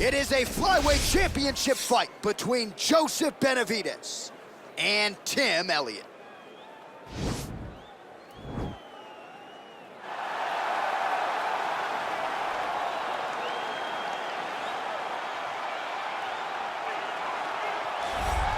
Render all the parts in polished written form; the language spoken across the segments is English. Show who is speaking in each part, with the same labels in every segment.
Speaker 1: It is a flyweight championship fight between Joseph Benavidez and Tim Elliott.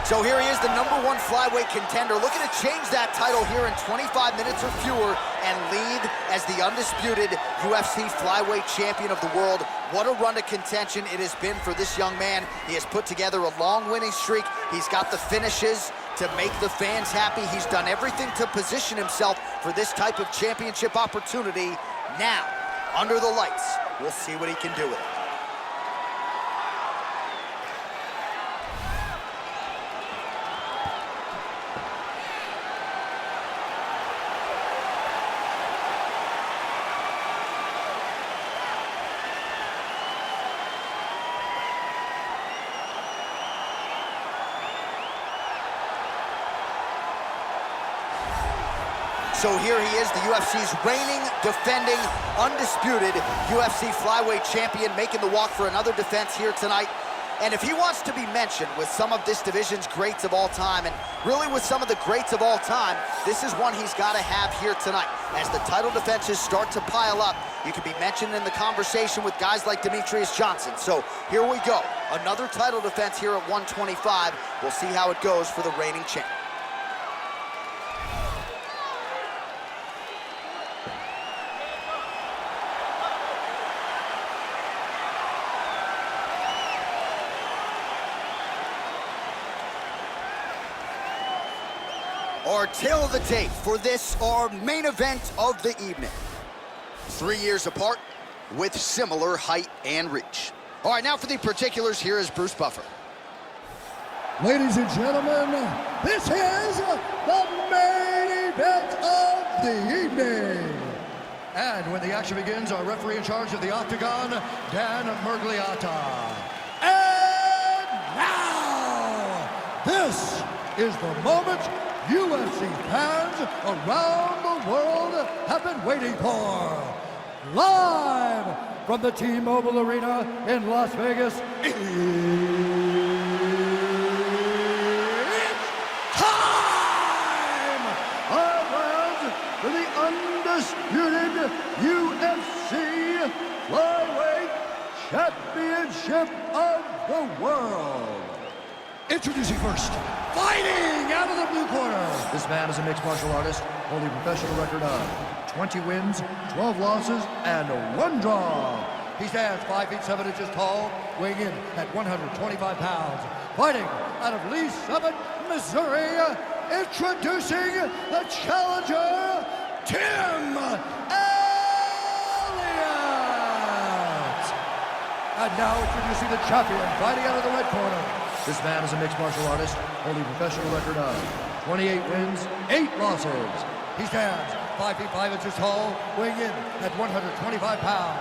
Speaker 1: So here he is, the #1 flyweight contender, looking to change that title here in 25 minutes or fewer and lead as the undisputed UFC flyweight champion of the world. What a run to contention it has been for this young man. He has put together a long winning streak. He's got the finishes to make the fans happy. He's done everything to position himself for this type of championship opportunity. Now, under the lights, we'll see what he can do with it. So here he is, the UFC's reigning, defending, undisputed UFC flyweight champion, making the walk for another defense here tonight. And if he wants to be mentioned with some of this division's greats of all time, and really with some of the greats of all time, this is one he's got to have here tonight. As the title defenses start to pile up, you can be mentioned in the conversation with guys like Demetrius Johnson. So here we go, another title defense here at 125. We'll see how it goes for the reigning champ. Our tale of the tape for this, our main event of the evening. 3 years apart with similar height and reach. All right, now for the particulars, here is Bruce Buffer.
Speaker 2: Ladies and gentlemen, this is the main event of the evening. And when the action begins, our referee in charge of the Octagon, Dan Murgliata. And now, this is the moment UFC fans around the world have been waiting for. Live from the T-Mobile Arena in Las Vegas, it's time! Our fans for the undisputed UFC Flyweight Championship of the world. Introducing first, fighting out of the blue corner. This man is a mixed martial artist, holding a professional record of 20 wins, 12 losses, and 1 draw. He stands 5 feet 7 inches tall, weighing in at 125 pounds. Fighting out of Lee Summit, Missouri, introducing the challenger, Tim Elliott. And now introducing the champion, fighting out of the red corner. This man is a mixed martial artist, holding a professional record of 28 wins, 8 losses. He stands 5 feet 5 inches tall, weighing in at 125 pounds.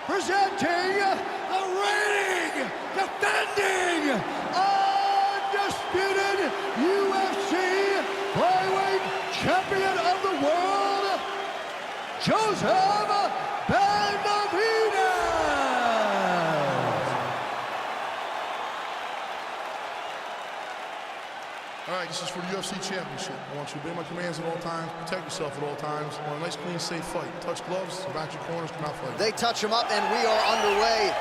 Speaker 2: Presenting the reigning, defending, undisputed UFC flyweight champion of the world, Joseph Benavidez.
Speaker 3: All right, this is for the UFC Championship. I want you to obey my commands at all times, protect yourself at all times. I want a nice, clean, safe fight. Touch gloves, back your corners, come out fighting.
Speaker 1: They touch him up, and we are underway.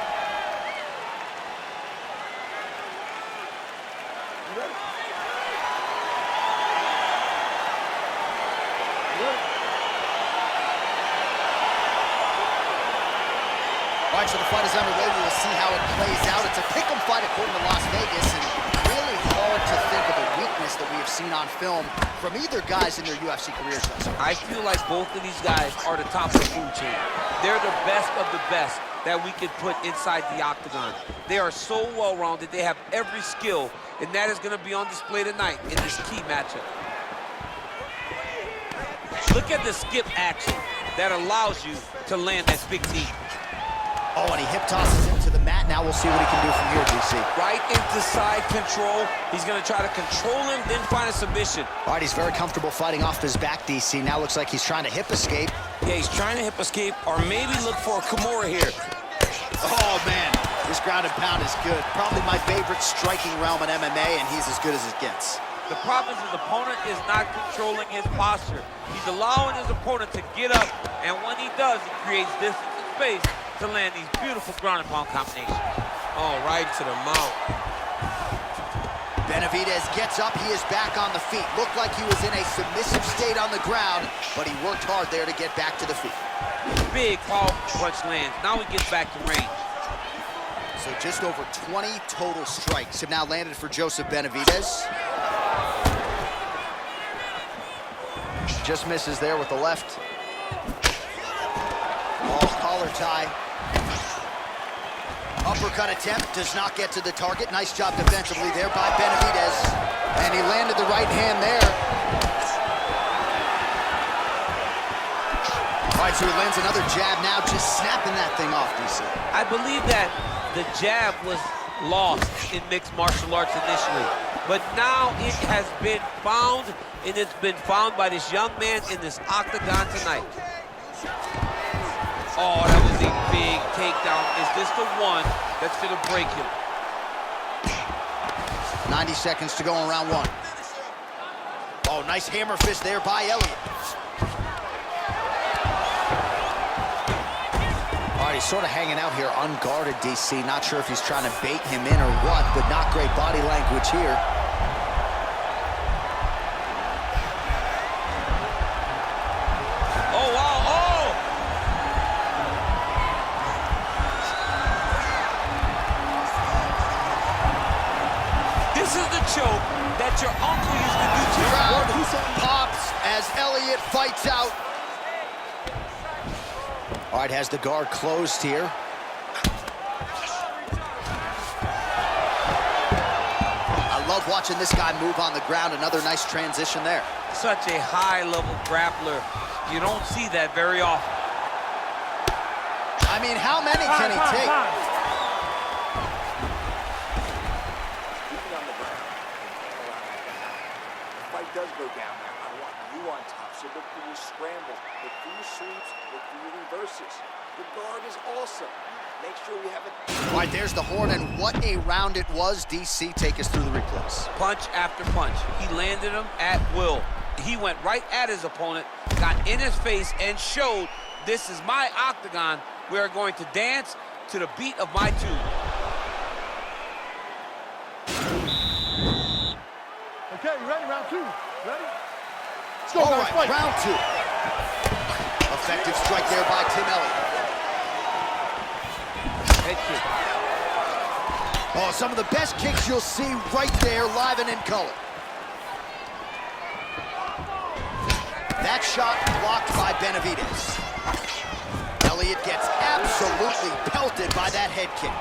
Speaker 1: You ready? All right, so the fight is underway. We will see how it plays out. It's a pick'em fight according to Las Vegas, and really hard to think of a weakness that we have seen on film from either guys in their UFC careers.
Speaker 4: I feel like both of these guys are the top of the food chain. They're the best of the best that we could put inside the octagon. They are so well-rounded. They have every skill, and that is going to be on display tonight in this key matchup. Look at the skip action that allows you to land that big knee.
Speaker 1: Oh, and he hip tosses him to the mat. Now we'll see what he can do from here, DC.
Speaker 4: Right into side control. He's going to try to control him, then find a submission.
Speaker 1: All right, he's very comfortable fighting off his back, DC. Now looks like he's trying to hip escape.
Speaker 4: Yeah, he's trying to hip escape or maybe look for a Kimura here.
Speaker 1: Oh, man. His ground and pound is good. Probably my favorite striking realm in MMA, and he's as good as it gets.
Speaker 4: The problem is his opponent is not controlling his posture. He's allowing his opponent to get up, and when he does, he creates distance and space to land these beautiful ground and pound combinations.
Speaker 5: Oh, right to the mount.
Speaker 1: Benavidez gets up, he is back on the feet. Looked like he was in a submissive state on the ground, but he worked hard there to get back to the feet.
Speaker 4: Big, powerful punch lands. Now he gets back to range.
Speaker 1: So just over 20 total strikes have now landed for Joseph Benavidez. Just misses there with the left. Oh, collar tie. Uppercut attempt does not get to the target. Nice job defensively there by Benavidez. And he landed the right hand there. All right, so he lands another jab now, just snapping that thing off, DC.
Speaker 4: I believe that the jab was lost in mixed martial arts initially, but now it has been found, and it's been found by this young man in this octagon tonight. Oh, that was a big takedown. Is this the one that's gonna break him?
Speaker 1: 90 seconds to go in round one. Oh, nice hammer fist there by Elliott. All right, he's sort of hanging out here unguarded, DC. Not sure if he's trying to bait him in or what, but not great body language here.
Speaker 4: Oh, wow, oh! This is the choke that your uncle used to do to you.
Speaker 1: Crowd pops as Elliott fights out. All right, has the guard closed here. I love watching this guy move on the ground. Another nice transition there.
Speaker 4: Such a high-level grappler. You don't see that very often.
Speaker 1: I mean, how many can he take?
Speaker 6: The fight does go down there. I want you on top, so look for your scrambles, look for your sweeps, look for your reverses. The guard is awesome. Make sure we have it.
Speaker 1: All right, there's the horn, and what a round it was. DC, take us through the replays.
Speaker 4: Punch after punch. He landed him at will. He went right at his opponent, got in his face, and showed this is my octagon. We are going to dance to the beat of my tune.
Speaker 2: Okay, you ready? Round two. Ready? Let's go,
Speaker 1: All
Speaker 2: guys,
Speaker 1: right,
Speaker 2: fight.
Speaker 1: round two. Effective strike there by Tim Elliott.
Speaker 4: Head kick.
Speaker 1: Oh, some of the best kicks you'll see right there, live and in color. That shot blocked by Benavidez. Elliott gets absolutely pelted by that head kick.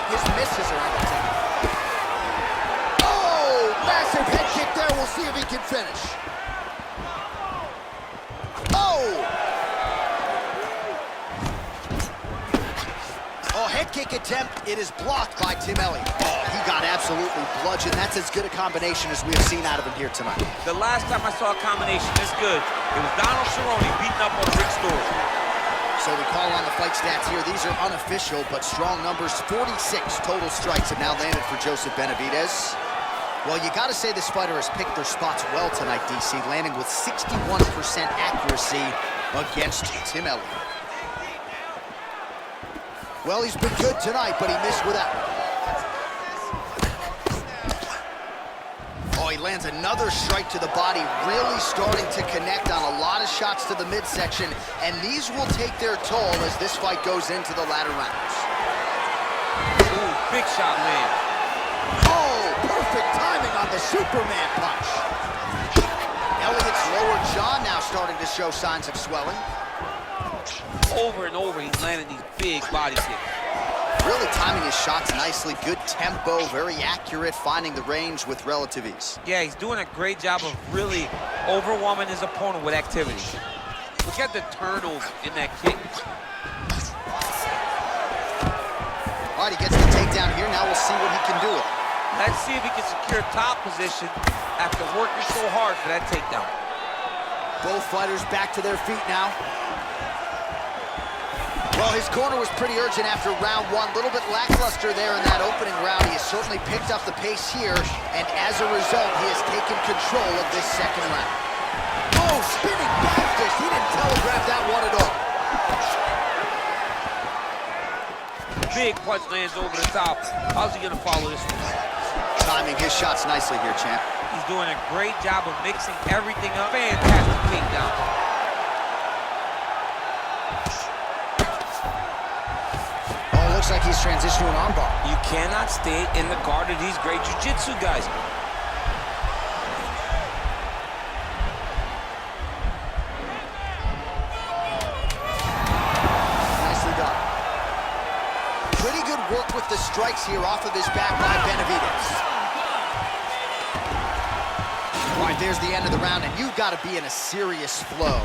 Speaker 1: His misses are entertaining. Oh, massive head kick there. We'll see if he can finish. Oh! Oh, head kick attempt. It is blocked by Tim Elliott. Oh, he got absolutely bludgeoned. That's as good a combination as we have seen out of him here tonight.
Speaker 4: The last time I saw a combination this good, it was Donald Cerrone beating up on Rick Story.
Speaker 1: So we call on the fight stats here. These are unofficial, but strong numbers. 46 total strikes have now landed for Joseph Benavidez. Well, you got to say this fighter has picked their spots well tonight, DC, landing with 61% accuracy against Tim Elliott. Well, he's been good tonight, but he missed with that. Oh, he lands another strike to the body, really starting to connect on a lot of shots to the midsection, and these will take their toll as this fight goes into the latter rounds.
Speaker 4: Ooh, big shot land.
Speaker 1: Oh, perfect timing on the Superman punch. Elliott's lower jaw now starting to show signs of swelling.
Speaker 4: Over and over, he's landing these big body kicks.
Speaker 1: Really timing his shots nicely. Good tempo, very accurate, finding the range with relative ease.
Speaker 4: Yeah, he's doing a great job of really overwhelming his opponent with activity. Look at the turnover in that kick.
Speaker 1: All right, he gets the takedown here. Now we'll see what he can do with it.
Speaker 4: Let's see if he can secure top position after working so hard for that takedown.
Speaker 1: Both fighters back to their feet now. Well, his corner was pretty urgent after round one. A little bit lackluster there in that opening round. He has certainly picked up the pace here, and as a result, he has taken control of this second round. Oh, spinning back fist. He didn't telegraph that one at all.
Speaker 4: Big punch lands over the top. How's he gonna follow this one?
Speaker 1: Timing his shots nicely here, champ.
Speaker 4: He's doing a great job of mixing everything up. Fantastic takedown.
Speaker 1: Looks like he's transitioned to an armbar.
Speaker 5: You cannot stay in the guard of these great jiu-jitsu guys.
Speaker 1: Nicely done. Pretty good work with the strikes here off of his back by Benavidez. All right, there's the end of the round, and you've got to be in a serious flow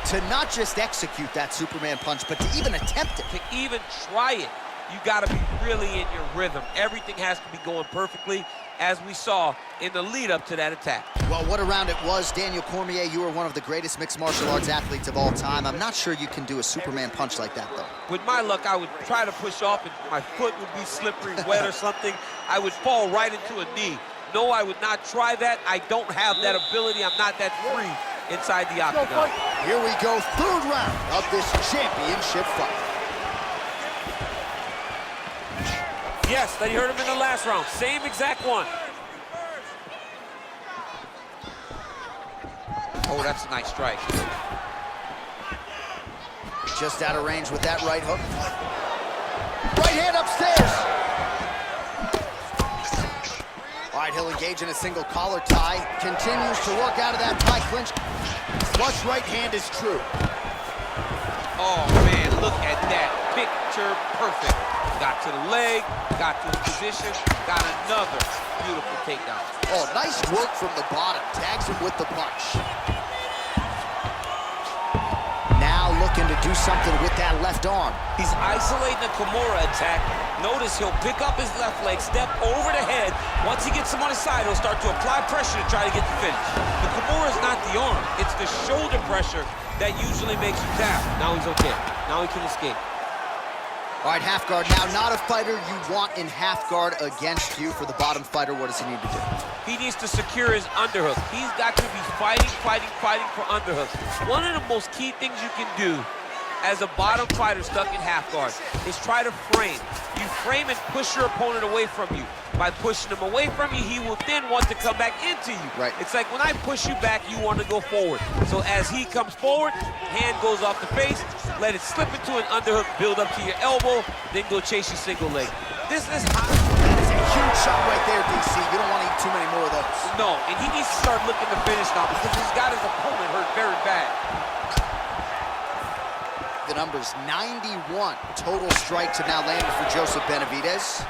Speaker 1: to not just execute that Superman punch, but to even attempt it.
Speaker 4: To even try it, you got to be really in your rhythm. Everything has to be going perfectly, as we saw in the lead up to that attack.
Speaker 1: Well, what a round it was. Daniel Cormier, you are one of the greatest mixed martial arts athletes of all time. I'm not sure you can do a Superman punch like that, though.
Speaker 4: With my luck, I would try to push off, and my foot would be slippery, wet or something. I would fall right into a knee. No, I would not try that. I don't have that ability. I'm not that free inside the octagon.
Speaker 1: Here we go, third round of this championship fight.
Speaker 4: Yes, that he hurt him in the last round. Same exact one. Oh, that's a nice strike.
Speaker 1: Just out of range with that right hook. Right hand upstairs. All right, he'll engage in a single collar tie. Continues to work out of that tie clinch. Flush right hand is true.
Speaker 4: Oh, man, look at that. Picture perfect. Got to the leg, got to his position, got another beautiful takedown.
Speaker 1: Oh, nice work from the bottom. Tags him with the punch. Now looking to do something with that left arm.
Speaker 5: He's isolating the Kimura attack. Notice he'll pick up his left leg, step over the head. Once he gets him on his side, he'll start to apply pressure to try to get the finish. The Kimura is not the arm. It's the shoulder pressure that usually makes you tap. Now he's okay. Now he can escape.
Speaker 1: All right, half guard now. Not a fighter you want in half guard against you. For the bottom fighter, what does he need to do?
Speaker 4: He needs to secure his underhook. He's got to be fighting for underhooks. One of the most key things you can do as a bottom fighter stuck in half guard is try to frame. You frame and push your opponent away from you. By pushing him away from you, he will then want to come back into you.
Speaker 1: Right.
Speaker 4: It's like when I push you back, you want to go forward. So as he comes forward, hand goes off the face, let it slip into an underhook, build up to your elbow, then go chase your single leg. This is hot.
Speaker 1: That is a huge shot right there, DC. You don't want to eat too many more of those.
Speaker 4: No, and he needs to start looking to finish now because he's got his opponent hurt very bad.
Speaker 1: The number's 91 total strikes have now landed for Joseph Benavidez.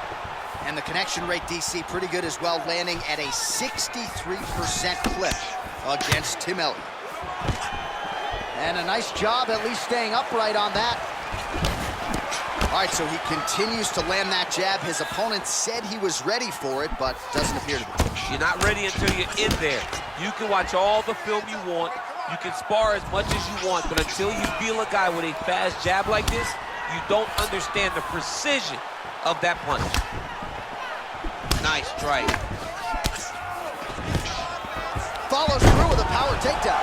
Speaker 1: And the connection rate, DC, pretty good as well, landing at a 63% clip against Tim Elliott. And a nice job at least staying upright on that. All right, so he continues to land that jab. His opponent said he was ready for it, but doesn't appear to be.
Speaker 4: You're not ready until you're in there. You can watch all the film you want. You can spar as much as you want, but until you feel a guy with a fast jab like this, you don't understand the precision of that punch. Nice strike.
Speaker 1: Follows through with a power takedown.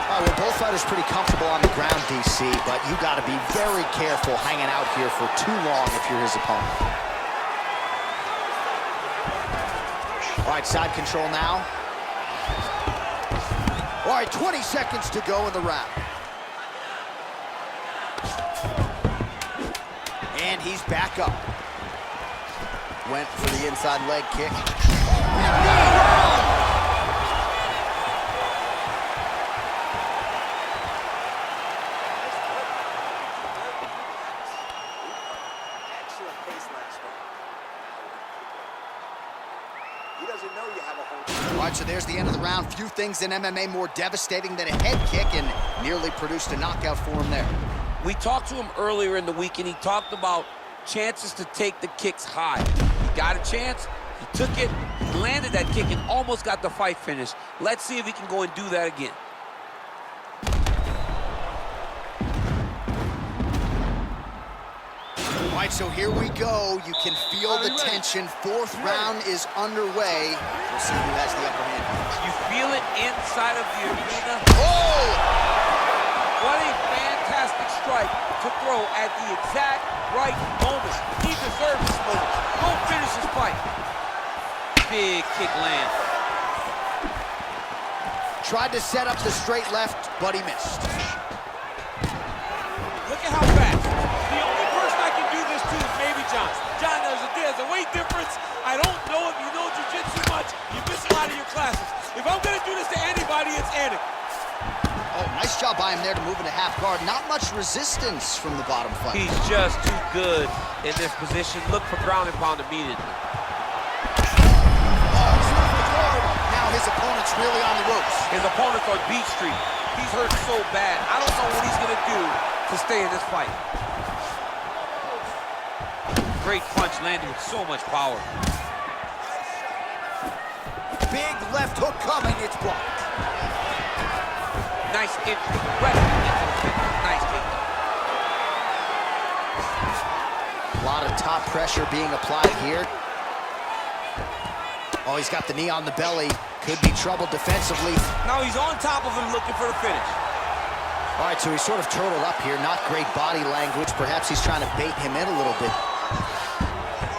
Speaker 1: All right, well, both fighters pretty comfortable on the ground, DC, but you got to be very careful hanging out here for too long if you're his opponent. All right, side control now. All right, 20 seconds to go in the round. And he's back up. Went for the inside leg kick.
Speaker 6: Excellent pace last one. He doesn't know you have a hold.
Speaker 1: All right, so there's the end of the round. Few things in MMA more devastating than a head kick, and nearly produced a knockout for him there.
Speaker 5: We talked to him earlier in the week, and he talked about chances to take the kicks high. He got a chance,
Speaker 4: He took it, he landed that kick, and almost got the fight finished. Let's see if he can go and do that again.
Speaker 1: All right, so here we go. You can feel the tension. Fourth round is underway. We'll see who has the upper hand.
Speaker 4: You feel it inside of the arena.
Speaker 1: Oh!
Speaker 4: What a fantastic strike to throw at the exact right moment. He deserves this moment. Go finish his fight. Big kick land.
Speaker 1: Tried to set up the straight left, but he missed.
Speaker 5: Look at how fast. The only person I can do this to is maybe John. John, there's a weight difference. I don't know if you know jiu-jitsu much. You miss a lot of your classes. If I'm going to do this to anybody, it's Elliott.
Speaker 1: Oh, nice job by him there to move into half guard. Not much resistance from the bottom fight.
Speaker 4: He's just too good in this position. Look for ground and pound immediately.
Speaker 1: Now his opponent's really on the ropes.
Speaker 4: His opponent's on beat street. He's hurt so bad. I don't know what he's going to do to stay in this fight. Great punch landed with so much power.
Speaker 1: Big left hook coming. It's blocked.
Speaker 4: Nice entry. Nice takedown.
Speaker 1: A lot of top pressure being applied here. Oh, he's got the knee on the belly. Could be trouble defensively.
Speaker 5: Now he's on top of him looking for the finish.
Speaker 1: All right, so he's sort of turtled up here. Not great body language. Perhaps he's trying to bait him in a little bit.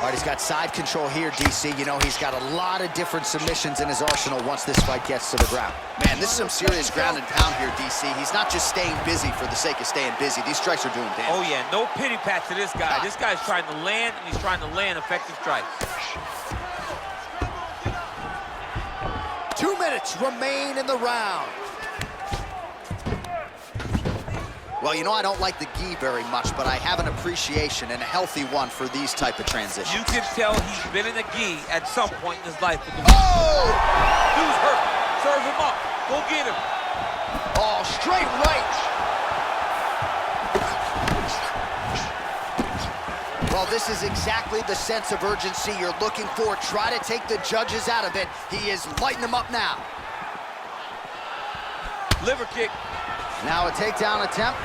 Speaker 1: All right, he's got side control here, DC. You know, he's got a lot of different submissions in his arsenal once this fight gets to the ground. Man, this is some serious ground and pound here, DC. He's not just staying busy for the sake of staying busy. These strikes are doing damage.
Speaker 4: Oh, yeah, no pity pat to this guy. This guy's trying to land, and he's trying to land effective strikes.
Speaker 1: 2 minutes remain in the round. Well, you know, I don't like the gi very much, but I have an appreciation and a healthy one for these type of transitions.
Speaker 4: You can tell he's been in a gi at some point in his life.
Speaker 1: Oh!
Speaker 4: Dude's hurt. Serve him up. Go get him.
Speaker 1: Oh, straight right. Well, this is exactly the sense of urgency you're looking for. Try to take the judges out of it. He is lighting them up now.
Speaker 4: Liver kick.
Speaker 1: Now a takedown attempt.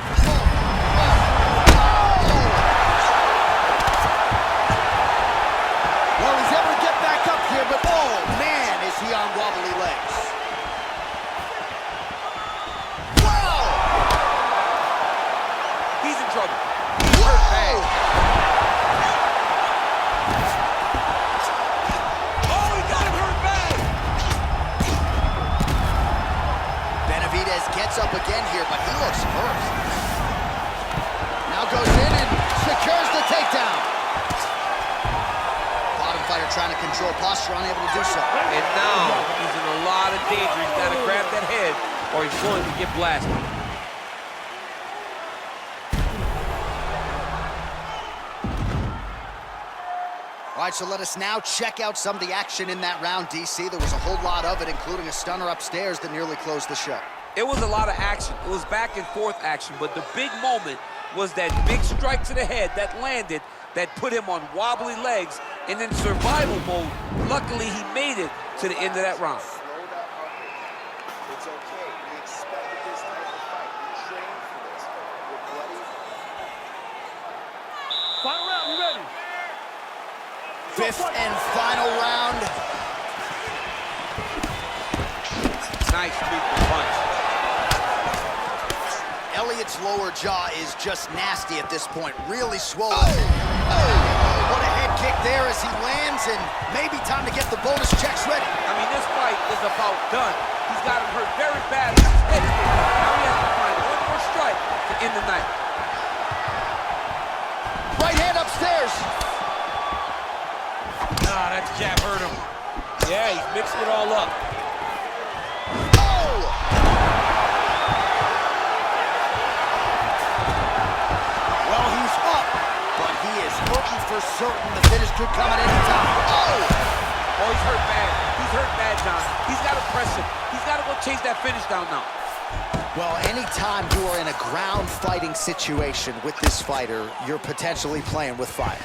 Speaker 1: Well, he's able to get back up here, but oh, man, is he on wobbly legs. Whoa!
Speaker 4: He's in trouble. He's hurt bad.
Speaker 5: Oh, he got him hurt bad.
Speaker 1: Benavidez gets up again here, but he looks hurt. Now goes in and secures the takedown. Bottom fighter trying to control posture, unable to do so.
Speaker 4: And now he's in a lot of danger. He's got to grab that head or he's going to get blasted.
Speaker 1: All right, so let us now check out some of the action in that round, DC. There was a whole lot of it, including a stunner upstairs that nearly closed the show.
Speaker 4: It was a lot of action. It was back and forth action, but the big moment was that big strike to the head that landed, that put him on wobbly legs, and in survival mode, luckily he made it to the end of that round.
Speaker 6: Slow that heart rate. It's okay. We expected this type of fight. We trained for this. We're ready.
Speaker 2: Final round, you ready?
Speaker 1: Fifth and final round.
Speaker 4: Nice sweeping punch.
Speaker 1: Elliott's lower jaw is just nasty at this point, really swollen. What a head kick there as he lands, and maybe time to get the bonus checks ready.
Speaker 4: I mean, this fight is about done. He's got him hurt very badly. Now he has to find one more strike to end the night.
Speaker 1: Right hand upstairs.
Speaker 5: Ah, that jab hurt him. Yeah, he's mixing it all up.
Speaker 1: Well, he's up, but he is looking for certain the finish could come at any time.
Speaker 4: Oh, he's hurt bad. He's hurt bad, John. He's got to press him. He's got to go chase that finish down now.
Speaker 1: Well, anytime you are in a ground fighting situation with this fighter, you're potentially playing with fire.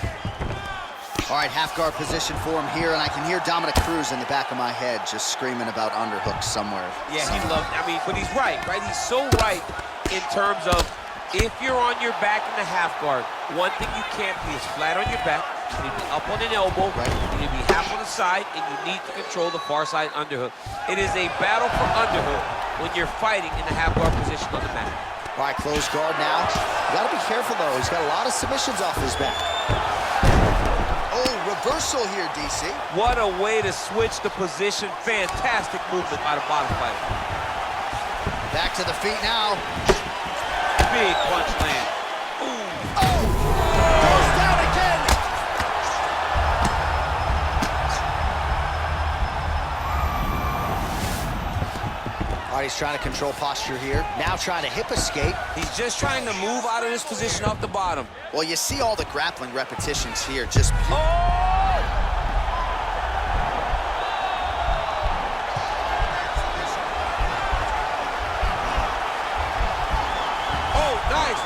Speaker 1: All right, half guard position for him here, and I can hear Dominic Cruz in the back of my head just screaming about underhooks somewhere.
Speaker 4: Yeah, he loved, I mean, but he's right? He's so right in terms of if you're on your back in the half guard, one thing you can't be is flat on your back. You need to be up on an elbow, you need to be half on the side, and you need to control the far side underhook. It is a battle for underhook when you're fighting in the half guard position on the mat.
Speaker 1: All right, close guard now. You gotta be careful, though. He's got a lot of submissions off his back. Oh, reversal here, DC.
Speaker 4: What a way to switch the position. Fantastic movement by the bottom fighter.
Speaker 1: Back to the feet now.
Speaker 4: Big punch land.
Speaker 1: Ooh. Oh! Goes down again! All right, he's trying to control posture here. Now trying to hip escape.
Speaker 4: He's just trying to move out of this position up the bottom.
Speaker 1: Well, you see all the grappling repetitions here. Just...
Speaker 4: Nice.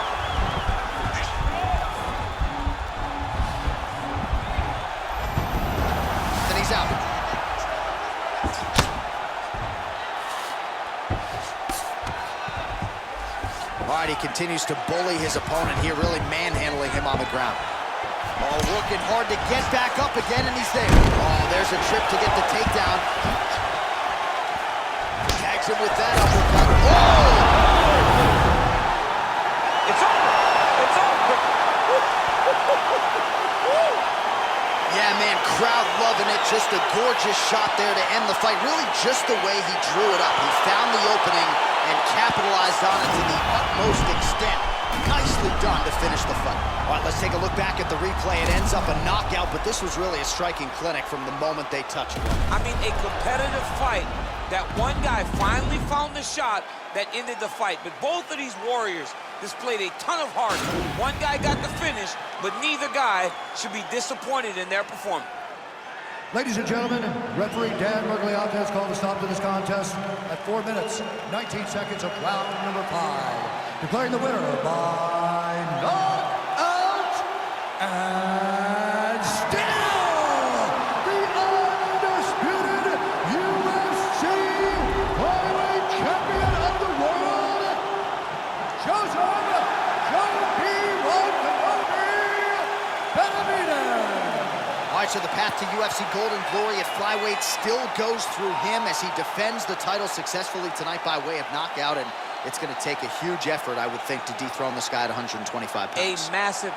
Speaker 1: Then he's out. All right, he continues to bully his opponent here, really manhandling him on the ground. Oh, working hard to get back up again, and he's there. Oh, there's a trip to get the takedown. Tags him with that uppercut. Oh!
Speaker 4: It's over. It's over.
Speaker 1: Yeah, man, crowd loving it. Just a gorgeous shot there to end the fight. Really just the way he drew it up. He found the opening and capitalized on it to the utmost extent. Nicely done to finish the fight. All right, let's take a look back at the replay. It ends up a knockout, but this was really a striking clinic from the moment they touched it.
Speaker 4: I mean, a competitive fight that one guy finally found the shot that ended the fight. But both of these warriors displayed a ton of heart. One guy got the finish, but neither guy should be disappointed in their performance.
Speaker 2: Ladies and gentlemen, referee Dan Mergliata has called a stop to this contest at 4 minutes, 19 seconds of round number 5. Declaring the winner by knockout and still the undisputed UFC flyweight champion of the world, Joseph Benavidez.
Speaker 1: All right, so the path to UFC Golden Glory at flyweight still goes through him as he defends the title successfully tonight by way of knockout, and it's going to take a huge effort, I would think, to dethrone this guy at 125 pounds.
Speaker 4: A massive